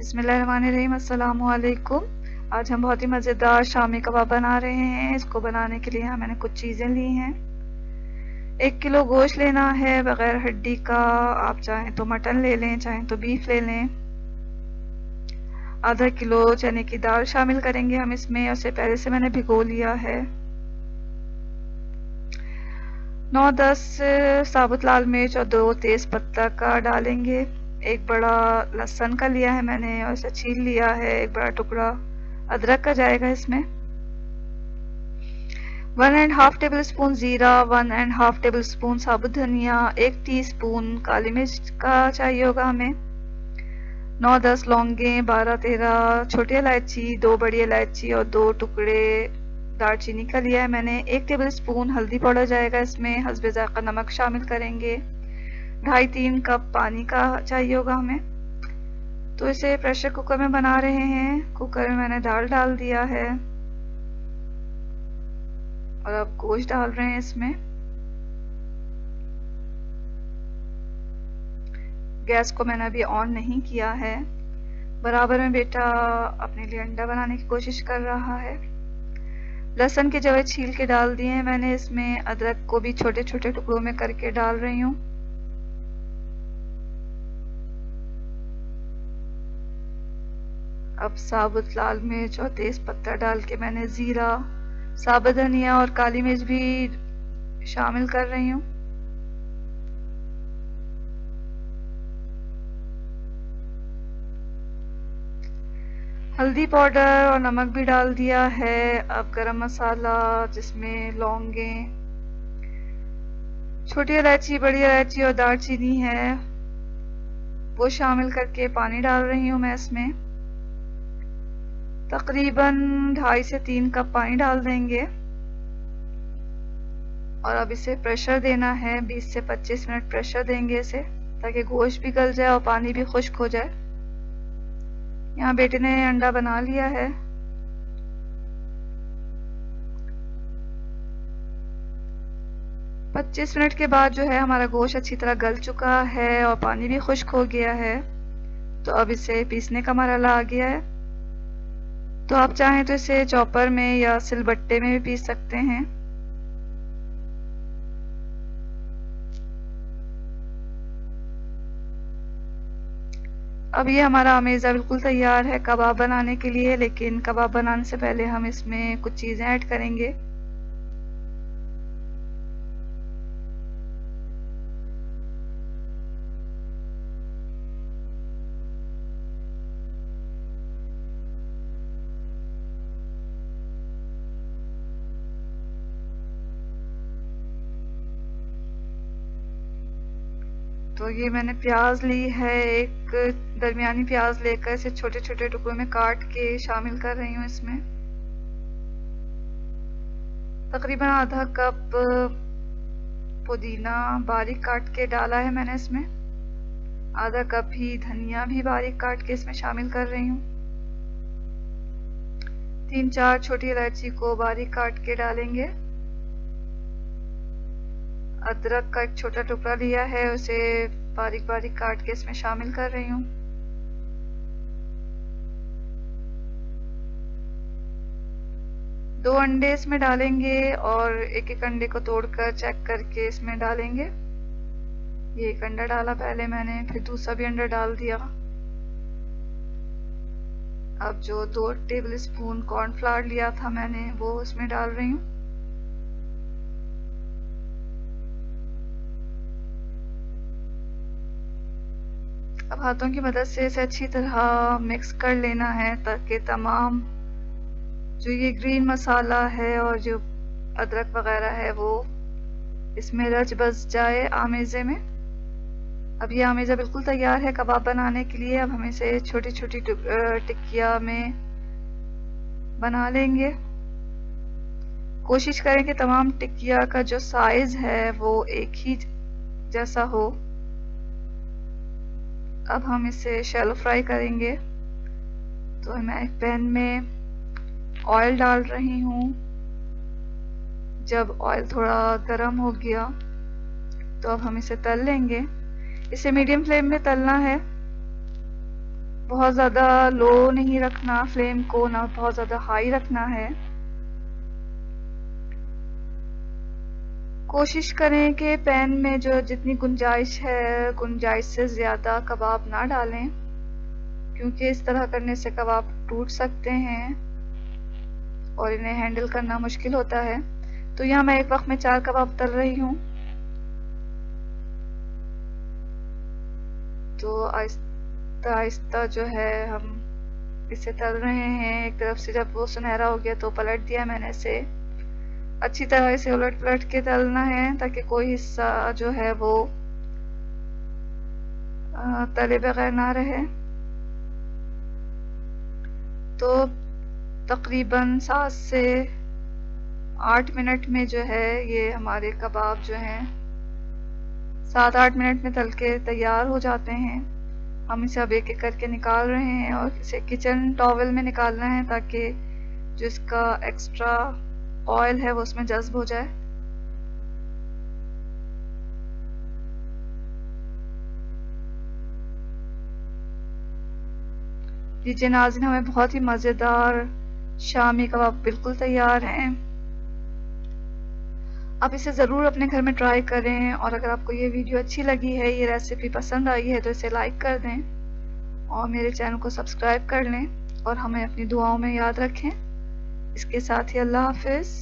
बिस्मिल्लाहिर्रहमानिर्रहीम। अस्सलामु अलैकुम। आज हम बहुत ही मज़ेदार शामी कबाब बना रहे हैं। इसको बनाने के लिए यहाँ मैंने कुछ चीज़ें ली हैं। 1 किलो गोश्त लेना है बग़ैर हड्डी का। आप चाहें तो मटन ले लें, चाहें तो बीफ ले लें। आधा किलो चने की दाल शामिल करेंगे हम इसमें। उसे पहले से मैंने भिगो लिया है। 9-10 साबुत लाल मिर्च और 2 तेज़ पत्ता का डालेंगे। एक बड़ा लहसुन का लिया है मैंने और इसे छील लिया है। एक बड़ा टुकड़ा अदरक का जाएगा इसमें। 1.5 टेबल स्पून जीरा, 1.5 टेबल स्पून साबुत धनिया, 1 टीस्पून काली मिर्च का चाहिए होगा हमें। 9-10 लौंगे, 12-13 छोटी इलायची, 2 बड़ी इलायची और 2 टुकड़े दालचीनी का लिया है मैंने। 1 टेबल स्पून हल्दी पाउडर जाएगा इसमें। हस्बे ज़ायक़ा नमक शामिल करेंगे। 2.5-3 कप पानी का चाहिए होगा हमें। तो इसे प्रेशर कुकर में बना रहे हैं। कुकर में मैंने दाल डाल दिया है और अब गोश्त डाल रहे हैं इसमें। गैस को मैंने अभी ऑन नहीं किया है। बराबर में बेटा अपने लिए अंडा बनाने की कोशिश कर रहा है। लहसुन के जवे छील के डाल दिए हैं मैंने इसमें। अदरक को भी छोटे छोटे टुकड़ों में करके डाल रही हूँ। अब साबुत लाल मिर्च और तेज पत्ता डाल के मैंने जीरा, साबुत धनिया और काली मिर्च भी शामिल कर रही हूँ। हल्दी पाउडर और नमक भी डाल दिया है। अब गरम मसाला जिसमें लौंगे, छोटी इलायची, बड़ी इलायची और दालचीनी है वो शामिल करके पानी डाल रही हूँ मैं इसमें। तकरीबन 2.5 से 3 कप पानी डाल देंगे और अब इसे प्रेशर देना है। 20 से 25 मिनट प्रेशर देंगे इसे ताकि गोश्त भी गल जाए और पानी भी खुश्क हो जाए। यहाँ बेटे ने अंडा बना लिया है। पच्चीस मिनट के बाद जो है हमारा गोश्त अच्छी तरह गल चुका है और पानी भी खुश्क हो गया है। तो अब इसे पीसने का मरहला आ गया है। तो आप चाहें तो इसे चॉपर में या सिलबट्टे में भी पीस सकते हैं। अब ये हमारा अमेज़ा बिल्कुल तैयार है कबाब बनाने के लिए। लेकिन कबाब बनाने से पहले हम इसमें कुछ चीज़ें ऐड करेंगे। तो ये मैंने प्याज ली है। एक दरमियानी प्याज लेकर इसे छोटे छोटे टुकड़ों में काट के शामिल कर रही हूँ इसमें। तकरीबन आधा कप पुदीना बारीक काट के डाला है मैंने इसमें। आधा कप ही धनिया भी बारीक काट के इसमें शामिल कर रही हूँ। 3-4 छोटी इलायची को बारीक काट के डालेंगे। अदरक का एक छोटा टुकड़ा लिया है, उसे बारीक बारीक काट के इसमें शामिल कर रही हूँ। दो अंडे इसमें डालेंगे और एक एक अंडे को तोड़कर चेक करके इसमें डालेंगे। ये एक अंडा डाला पहले मैंने, फिर दूसरा भी अंडा डाल दिया। अब जो 2 टेबल स्पून कॉर्नफ्लावर लिया था मैंने वो इसमें डाल रही हूँ। अब हाथों की मदद से इसे अच्छी तरह मिक्स कर लेना है ताकि तमाम जो ये ग्रीन मसाला है और जो अदरक वगैरह है वो इसमें रच बस जाए आमेज़े में। अब ये आमेज़ा बिल्कुल तैयार है कबाब बनाने के लिए। अब हम इसे छोटी छोटी टिक्किया में बना लेंगे। कोशिश करें कि तमाम टिक्किया का जो साइज है वो एक ही जैसा हो। अब हम इसे शैलो फ्राई करेंगे। तो मैं एक पैन में ऑयल डाल रही हूँ। जब ऑयल थोड़ा गर्म हो गया तो अब हम इसे तल लेंगे। इसे मीडियम फ्लेम में तलना है। बहुत ज़्यादा लो नहीं रखना फ्लेम को, ना बहुत ज़्यादा हाई रखना है। कोशिश करें कि पैन में जो जितनी गुंजाइश है, गुंजाइश से ज़्यादा कबाब ना डालें, क्योंकि इस तरह करने से कबाब टूट सकते हैं और इन्हें हैंडल करना मुश्किल होता है। तो यहाँ मैं एक वक्त में 4 कबाब तल रही हूँ। तो आहिस्ता आहिस्ता जो है हम इसे तल रहे हैं। एक तरफ से जब वो सुनहरा हो गया तो पलट दिया मैंने इसे। अच्छी तरह इसे उलट पलट के तलना है ताकि कोई हिस्सा जो है वो तले बगैर ना रहे। तो तकरीबन 7 से 8 मिनट में जो है ये हमारे कबाब जो हैं 7-8 मिनट में तल के तैयार हो जाते हैं। हम इसे अब एक एक करके निकाल रहे हैं और इसे किचन टॉवल में निकालना है ताकि जो इसका एक्स्ट्रा ऑयल है वो उसमें जज्ब हो जाए। लीजिए नाज़रीन, हमें बहुत ही मज़ेदार शामी कबाब बिल्कुल तैयार हैं। आप इसे ज़रूर अपने घर में ट्राई करें और अगर आपको ये वीडियो अच्छी लगी है, ये रेसिपी पसंद आई है तो इसे लाइक कर दें और मेरे चैनल को सब्सक्राइब कर लें और हमें अपनी दुआओं में याद रखें। इसके साथ ही अल्लाह हाफिज़।